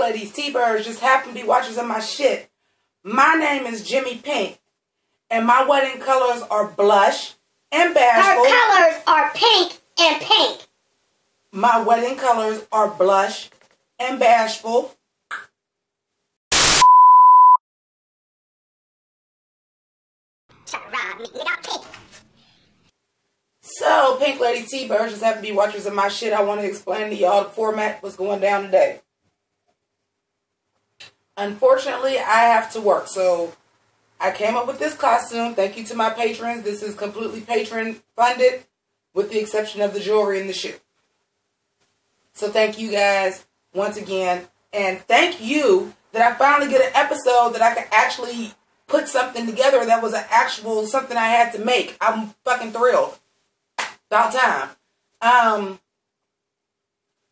ladies, T-birds, just happen to be watchers of my shit. My name is JImmiPynk, and my wedding colors are blush and bashful. Her colors are pink and pink. My wedding colors are blush and bashful. So, Pink Lady T-birds, just happen to be watchers of my shit. I want to explain to y'all the format, what's going down today. Unfortunately, I have to work, so I came up with this costume. Thank you to my patrons. This is completely patron funded, with the exception of the jewelry and the shoe. So thank you guys once again. And thank you that I finally get an episode that I could actually put something together that was an actual something I had to make. I'm fucking thrilled. About time.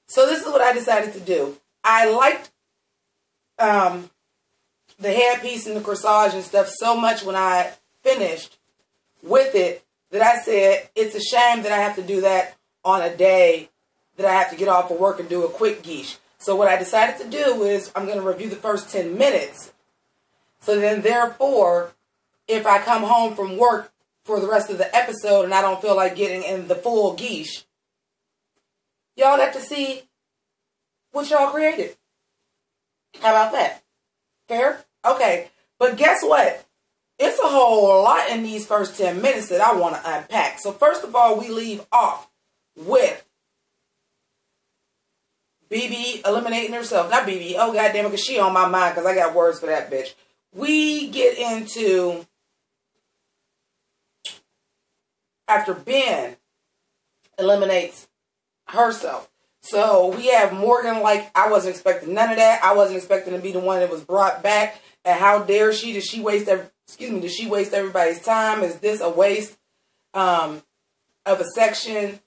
So this is what I decided to do. I liked the headpiece and the corsage and stuff so much when I finished with it that I said it's a shame that I have to do that on a day that I have to get off of work and do a quick geesh. So what I decided to do is I'm going to review the first 10 minutes. So then therefore, if I come home from work for the rest of the episode and I don't feel like getting in the full geesh, y'all got to see what y'all created. How about that? Fair? Okay. But guess what? It's a whole lot in these first 10 minutes that I want to unpack. So first of all, we leave off with BB eliminating herself. Not BB. Oh, goddamn it, because she on my mind because I got words for that bitch. We get into, after Ben eliminates herself. So we have Morgan like, I wasn't expecting none of that. I wasn't expecting to be the one that was brought back. And how dare she? Did she waste did she waste everybody's time? Is this a waste of a section?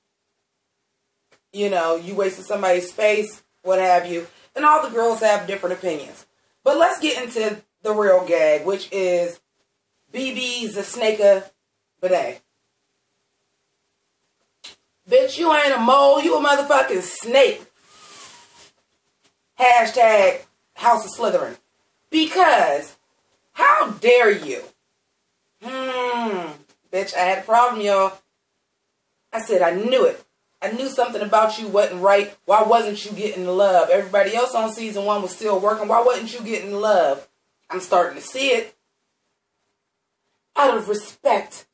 You know, you wasted somebody's space, what have you. And all the girls have different opinions. But let's get into the real gag, which is BB Zasnaka Bidet. Bitch, you ain't a mole, you a motherfucking snake. Hashtag House of Slytherin. Because, how dare you? Bitch, I had a problem, y'all. I said, I knew it. I knew something about you wasn't right. Why wasn't you getting the love? Everybody else on season 1 was still working. Why wasn't you getting the love? I'm starting to see it. Out of respect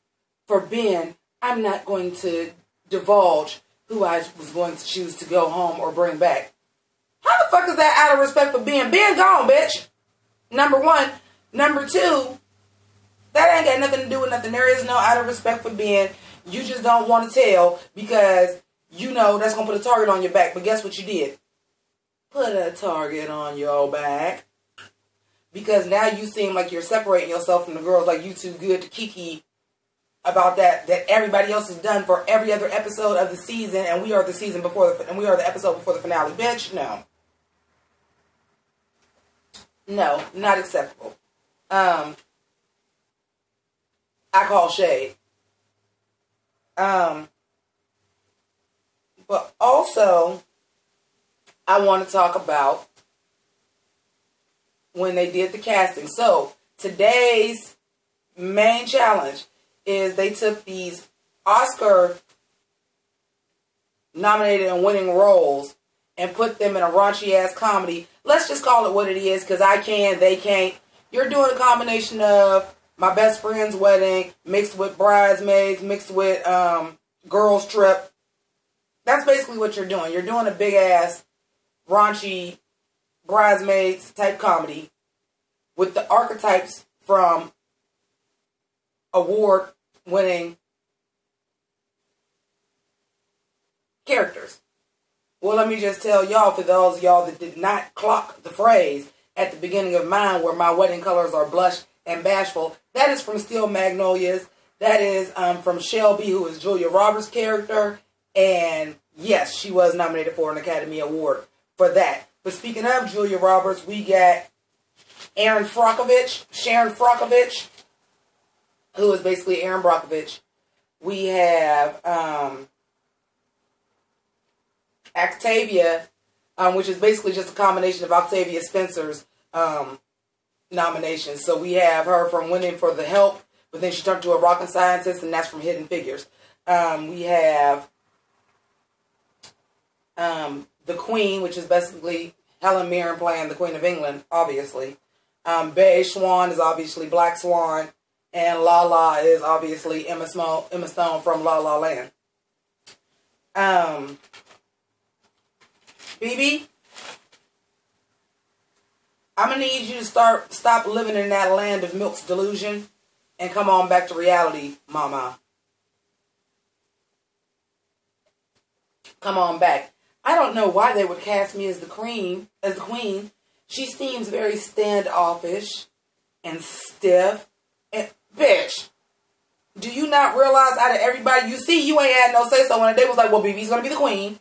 for Ben, I'm not going to divulge who I was going to choose to go home or bring back. How the fuck is that out of respect for Ben? Ben gone, bitch. Number 1. Number 2, that ain't got nothing to do with nothing. There is no out of respect for Ben. You just don't want to tell because you know that's going to put a target on your back. But guess what you did? Put a target on your back. Because now you seem like you're separating yourself from the girls, like you too good to kiki about that everybody else has done for every other episode of the season, and we are the season before and we are the episode before the finale. Bitch, no. No, not acceptable. I call shade. But also, I want to talk about when they did the casting. So, today's main challenge is they took these Oscar-nominated and winning roles and put them in a raunchy-ass comedy. Let's just call it what it is, because I can, they can't. You're doing a combination of My Best Friend's Wedding mixed with Bridesmaids, mixed with Girls Trip. That's basically what you're doing. You're doing a big-ass, raunchy Bridesmaids type comedy with the archetypes from award-winning characters. Well, let me just tell y'all, for those of y'all that did not clock the phrase at the beginning of mine where my wedding colors are blush and bashful, that is from Steel Magnolias. That is from Shelby, who is Julia Roberts' character. And yes, she was nominated for an Academy Award for that. But speaking of Julia Roberts, we got Sharon Frockovich, who is basically Aaron Brockovich. We have Octavia, which is basically just a combination of Octavia Spencer's nominations. So we have her from winning for The Help, but then she turned to a rocket scientist, and that's from Hidden Figures. We have the Queen, which is basically Helen Mirren playing the Queen of England, obviously. Beige Swan is obviously Black Swan, and Lala is obviously Emma Stone from La La Land. BB, I'm going to need you to stop living in that land of milk's delusion and come on back to reality, mama. Come on back. I don't know why they would cast me as the queen. She seems very standoffish and stiff. And bitch, do you not realize out of everybody you see, you ain't had no say so when they was like, well, BB's gonna be the queen.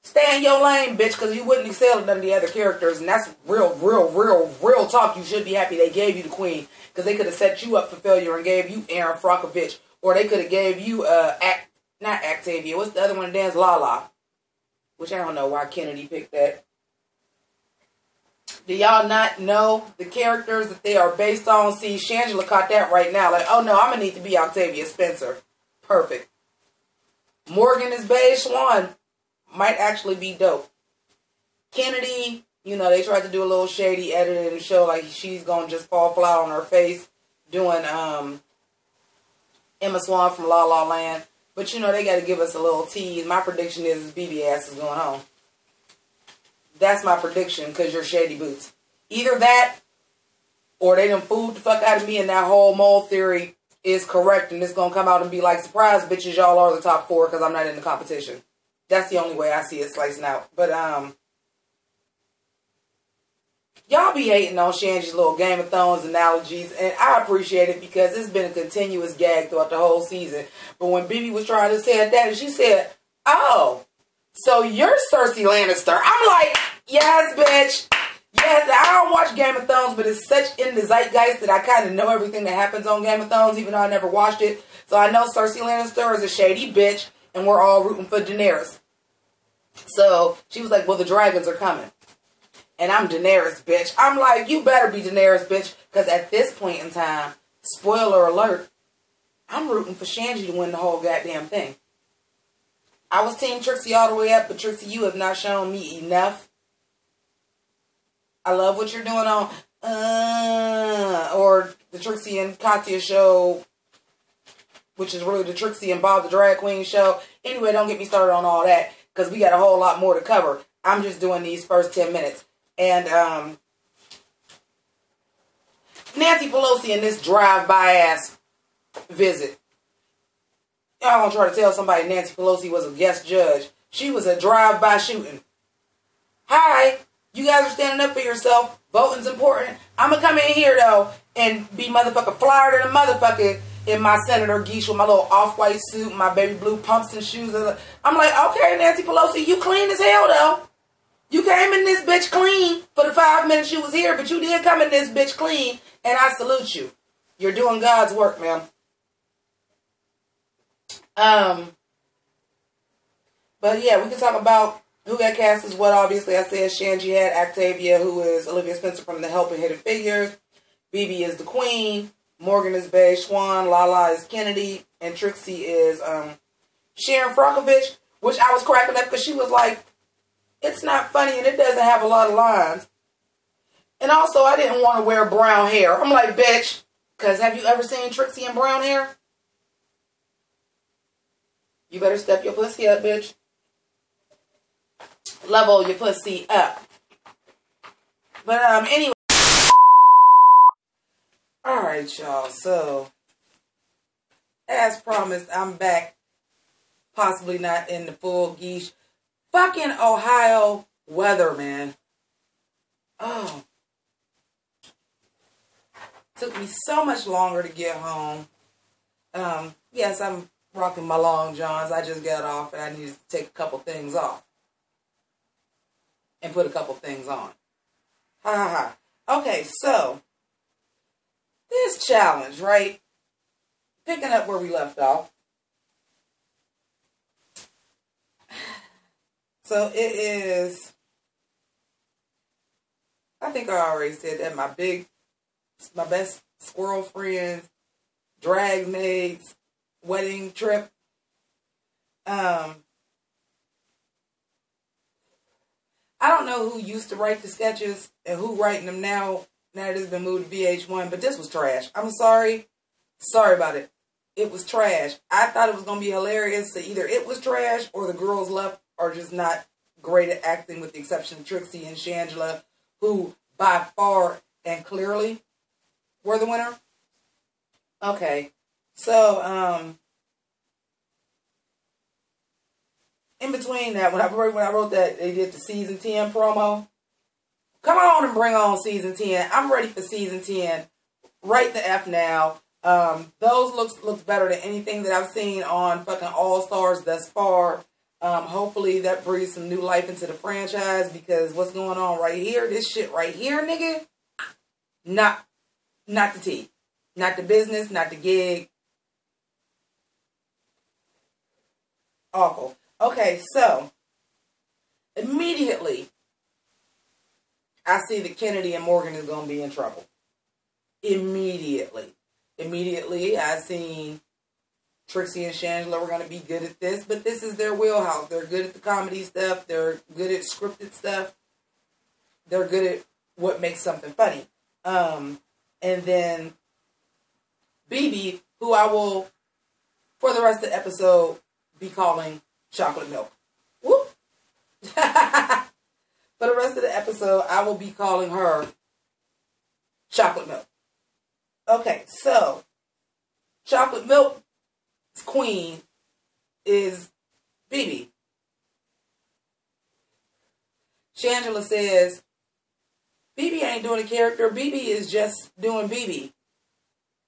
Stay in your lane, bitch, because you wouldn't excel at none of the other characters, and that's real talk. You should be happy they gave you the queen, because they could have set you up for failure and gave you Aaron Brockovich, or they could have gave you not Octavia. What's the other one? Dance Lala, which I don't know why Kennedy picked that. Do y'all not know the characters that they are based on? See, Shangela caught that right now. Like, oh no, I'm gonna need to be Octavia Spencer. Perfect. Morgan is Beige Swan. Might actually be dope. Kennedy, you know, they tried to do a little shady editing and show like she's gonna just fall flat on her face doing Emma Swan from La La Land. But you know, they gotta give us a little tease. My prediction is BB ass is going home. That's my prediction, because you're shady boots. Either that, or they done fooled the fuck out of me and that whole mole theory is correct and it's gonna come out and be like, surprise bitches, y'all are the top 4 because I'm not in the competition. That's the only way I see it slicing out. But, y'all be hating on Shanji's little Game of Thrones analogies, and I appreciate it because it's been a continuous gag throughout the whole season. But when BB was trying to say that, and she said, oh, so you're Cersei Lannister. I'm like, yes, bitch. Yes, I don't watch Game of Thrones, but it's such in the zeitgeist that I kind of know everything that happens on Game of Thrones, even though I never watched it. So I know Cersei Lannister is a shady bitch, and we're all rooting for Daenerys. So she was like, well, the dragons are coming. And I'm Daenerys, bitch. I'm like, you better be Daenerys, bitch. Because at this point in time, spoiler alert, I'm rooting for Shanji to win the whole goddamn thing. I was Team Trixie all the way up, but Trixie, you have not shown me enough. I love what you're doing on, or the Trixie and Katya show, which is really the Trixie and Bob the Drag Queen show. Anyway, don't get me started on all that, because we got a whole lot more to cover. I'm just doing these first 10 minutes. And Nancy Pelosi in this drive-by ass visit. Y'all gonna try to tell somebody Nancy Pelosi was a guest judge. She was a drive-by shooting. Hi, you guys are standing up for yourself. Voting's important. I'm gonna come in here, though, and be motherfucker flyer than a motherfucker in my Senator Geesh with my little off-white suit and my baby blue pumps and shoes. I'm like, okay, Nancy Pelosi, you clean as hell, though. You came in this bitch clean for the 5 minutes you was here, but you did come in this bitch clean, and I salute you. You're doing God's work, ma'am. But yeah, we can talk about who got cast as what. Obviously, I said Shanji had Octavia, who is Olivia Spencer from The Help and Hidden Figures. BB is the Queen. Morgan is Beige Swan. Lala is Kennedy. And Trixie is Sharon Brockovich, which I was cracking up because she was like, it's not funny and it doesn't have a lot of lines. And also, I didn't want to wear brown hair. I'm like, bitch, because have you ever seen Trixie in brown hair? You better step your pussy up, bitch. Level your pussy up. But, anyway. Alright, y'all. So, as promised, I'm back. Possibly not in the full geesh. Fucking Ohio weather, man. Oh. Took me so much longer to get home. Yes, I'm rocking my long johns. I just got off and I needed to take a couple things off. And put a couple things on. Ha ha ha. Okay, so. This challenge, right? Picking up where we left off. So it is, I think I already said that, my best squirrel friend's drag maid's wedding trip. I don't know who used to write the sketches and who writing them now that it's been moved to VH1, but this was trash. I'm sorry. Sorry about it. It was trash. I thought it was going to be hilarious, so either it was trash or the girls left are just not great at acting, with the exception of Trixie and Shangela, who by far and clearly were the winner. Okay. So, in between that, when I wrote that they did the season 10 promo, come on and bring on season 10. I'm ready for season 10 right the F now. Those looks better than anything that I've seen on fucking All Stars thus far. Hopefully that breathes some new life into the franchise, because what's going on right here, this shit right here, nigga, not the tea, not the business, not the gig. Awful. Okay, so immediately I see that Kennedy and Morgan is going to be in trouble. Immediately, I seen Trixie and Shangela were going to be good at this, but this is their wheelhouse. They're good at the comedy stuff. They're good at scripted stuff. They're good at what makes something funny. And then BB, who I will, for the rest of the episode, be calling Chocolate Milk. Whoop! For the rest of the episode, I will be calling her Chocolate Milk. Okay, so Chocolate Milk's queen is BB. Shangela says, BB ain't doing a character. BB is just doing BB.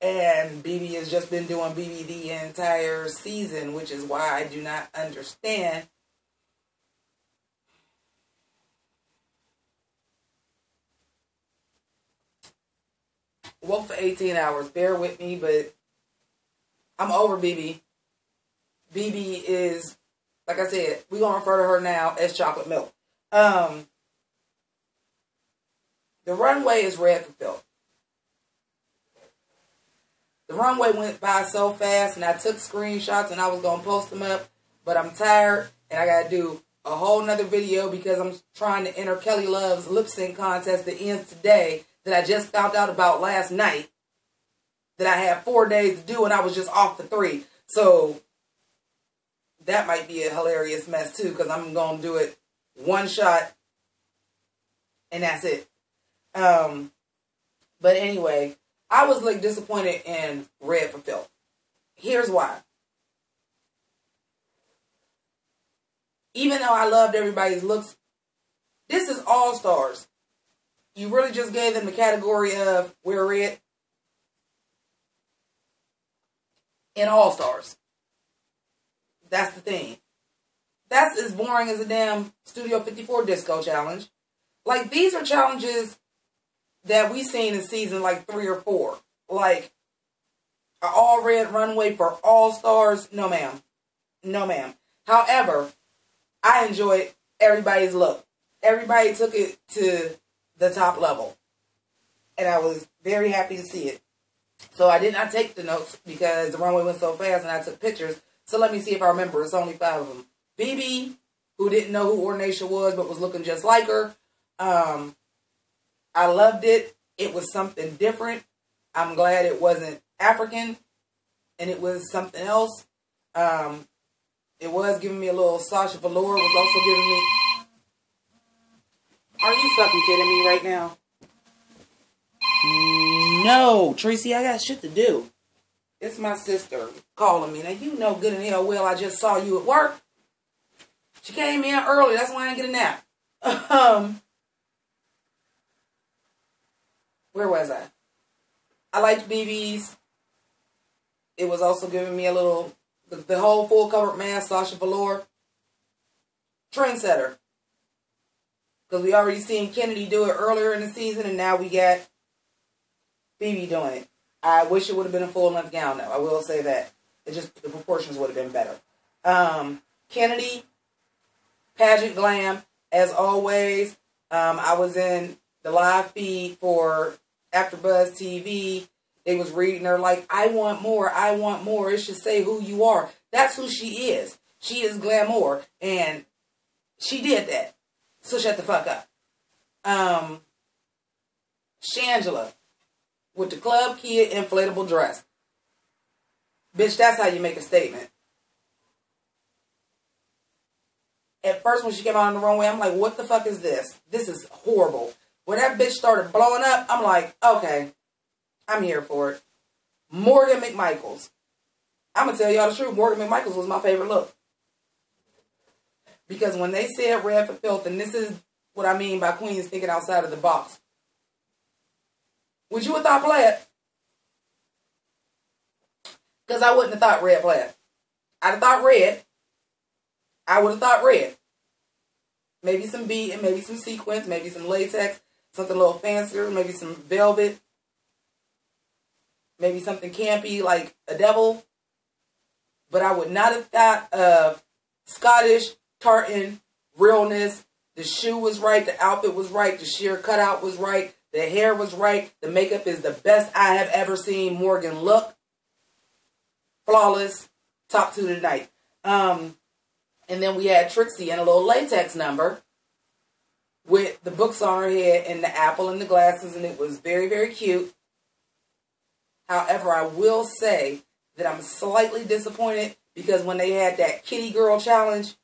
And BB has just been doing BB the entire season, which is why I do not understand. Woke for 18 hours. Bear with me, but I'm over BB. BB is, like I said, we're going to refer to her now as Chocolate Milk. The runway is red for filth. The runway went by so fast, and I took screenshots and I was going to post them up, but I'm tired and I got to do a whole nother video because I'm trying to enter Kelly Love's lip sync contest that ends today, that I just found out about last night, that I had 4 days to do and I was just off the 3. So that might be a hilarious mess too, because I'm going to do it one shot and that's it. But anyway, I was like disappointed in Red for Filth. Here's why. Even though I loved everybody's looks, this is All Stars. You really just gave them the category of we're red in All Stars. That's the thing. That's as boring as a damn Studio 54 disco challenge. Like, these are challenges that we seen in season like 3 or 4. Like, an all red runway for All Stars. No, ma'am. No, ma'am. However, I enjoyed everybody's look. Everybody took it to the top level. And I was very happy to see it. So I did not take the notes because the runway went so fast and I took pictures. So let me see if I remember. It's only 5 of them. BB, who didn't know who Ornacia was but was looking just like her. I loved it. It was something different. I'm glad it wasn't African. And it was something else. It was giving me a little Sasha Velour. Was also giving me... Are you fucking kidding me right now? No, Tracy, I got shit to do. It's my sister calling me. Now, you know good and hell well I just saw you at work. She came in early. That's why I didn't get a nap. Where was I? I liked BB's. It was also giving me a little... The whole full covered mask, Sasha Velour. Trendsetter. Because we already seen Kennedy do it earlier in the season, and now we got BB doing it. I wish it would have been a full-length gown, though. I will say that. It just, the proportions would have been better. Kennedy, Pageant Glam, as always. I was in the live feed for AfterBuzz TV. They was reading her like, I want more, I want more. It should say who you are. That's who she is. She is glamour. And she did that. So shut the fuck up. Shangela with the Club Kid inflatable dress. Bitch, that's how you make a statement. At first, when she came out on the runway, I'm like, what the fuck is this? This is horrible. When that bitch started blowing up, I'm like, okay, I'm here for it. Morgan McMichaels. I'm going to tell y'all the truth. Morgan McMichaels was my favorite look. Because when they said red for filth, and this is what I mean by queens thinking outside of the box. Would you have thought plaid? Because I wouldn't have thought red plaid. I'd have thought red. I would have thought red. Maybe some bead and maybe some sequins, maybe some latex, something a little fancier, maybe some velvet, maybe something campy like a devil. But I would not have thought of Scottish, tartan, realness. The shoe was right, the outfit was right, the sheer cutout was right, the hair was right, the makeup is the best I have ever seen Morgan look. Flawless, top two tonight. And then we had Trixie in a little latex number with the books on her head and the apple and the glasses, and it was very, very cute. However, I will say that I'm slightly disappointed because when they had that kitty girl challenge,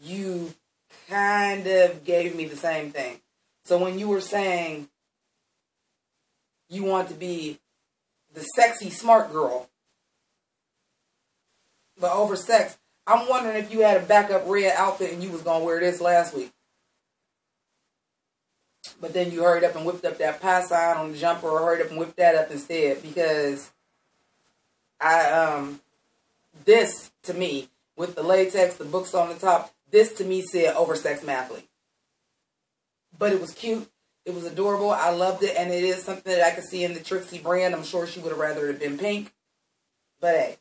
you kind of gave me the same thing. So when you were saying you want to be the sexy smart girl, but over sex, I'm wondering if you had a backup red outfit and you was going to wear this last week. But then you hurried up and whipped up that pie sign on the jumper, or hurried up and whipped that up instead, because this to me, with the latex, the books on the top, this to me said oversexed mathlete. But it was cute. It was adorable. I loved it. And it is something that I could see in the Trixie brand. I'm sure she would have rather it been pink. But hey.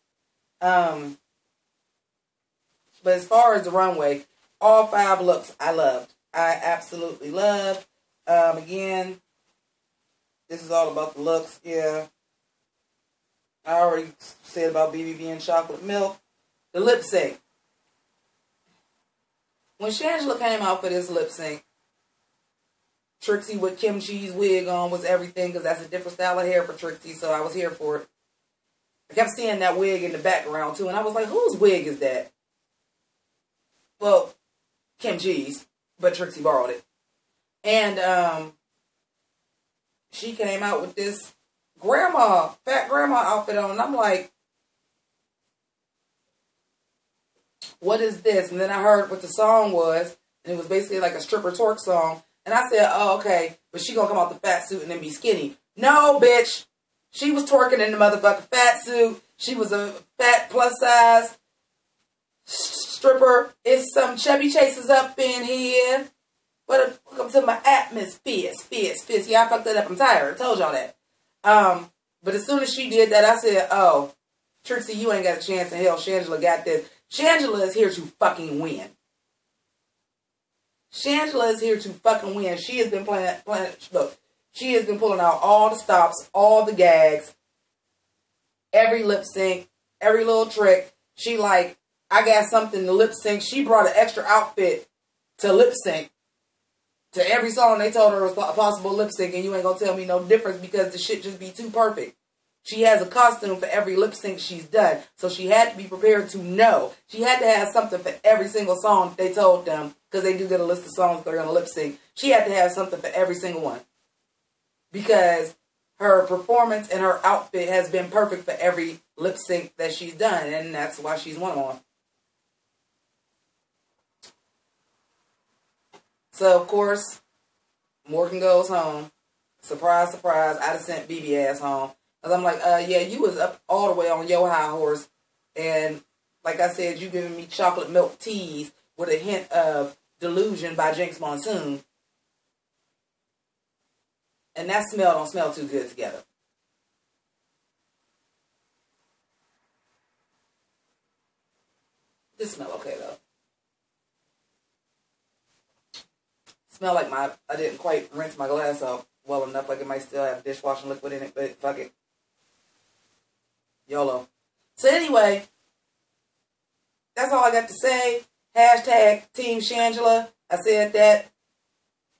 But as far as the runway, all 5 looks I loved. I absolutely loved. Again, this is all about the looks. Yeah. I already said about BB being chocolate milk. The lip sync. When Shangela came out for this lip sync, Trixie with Kim Chi's wig on was everything, because that's a different style of hair for Trixie, so I was here for it. I kept seeing that wig in the background too, and I was like, whose wig is that? Well, Kim Chi's, but Trixie borrowed it. And she came out with this fat grandma outfit on, and I'm like, what is this? And then I heard what the song was, and it was basically like a stripper twerk song. And I said, oh, okay, but she gonna come out the fat suit and then be skinny. No, bitch. She was twerking in the motherfucking fat suit. She was a fat plus size stripper. It's some chubby chasers up in here. Welcome to my atmosphere. Yeah, I fucked that up. I'm tired. I told y'all that. But as soon as she did that, I said, oh, Trixie, you ain't got a chance in hell. Shangela got this. Shangela is here to fucking win. Shangela is here to fucking win. She has been look, she has been pulling out all the stops, all the gags, every lip sync, every little trick. She like, I got something to lip sync. She brought an extra outfit to lip sync to every song they told her was a possible lip sync, and you ain't gonna tell me no difference because the shit just be too perfect. She has a costume for every lip sync she's done, so she had to be prepared to know. She had to have something for every single song they told them, because they do get a list of songs they're going to lip sync. She had to have something for every single one, because her performance and her outfit has been perfect for every lip sync that she's done, and that's why she's won on. So, of course, Morgan goes home. Surprise, surprise, I'd have sent BB ass home. Because I'm like, yeah, you was up all the way on your high horse. And like I said, you giving me chocolate milk teas with a hint of Delusion by Jinx Monsoon. And that smell don't smell too good together. This smell okay, though. Smell like I didn't quite rinse my glass out well enough. Like it might still have dishwashing liquid in it, but fuck it. YOLO. So anyway, that's all I got to say. Hashtag Team Shangela. I said that,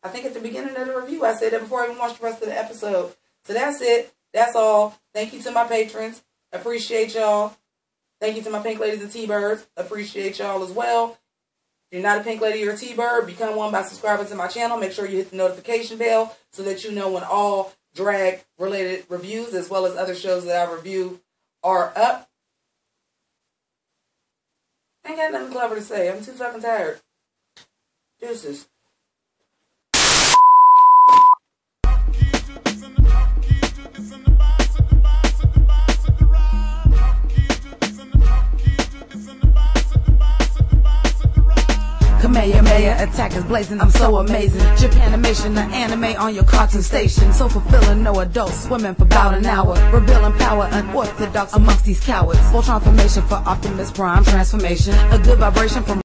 I think at the beginning of the review, I said that before I even watched the rest of the episode. So that's it. That's all. Thank you to my patrons. Appreciate y'all. Thank you to my pink ladies and T-Birds. Appreciate y'all as well. If you're not a pink lady or a T-Bird, become one by subscribing to my channel. Make sure you hit the notification bell so that you know when all drag-related reviews, as well as other shows that I review, are up. I ain't got nothing clever to say. I'm too fucking tired. Deuces. Kamehameha attack is blazing, I'm so amazing. Japanimation, the anime on your cartoon station. So fulfilling, no adults swimming for about an hour. Revealing power, unorthodox amongst these cowards. Full transformation for Optimus Prime transformation. A good vibration from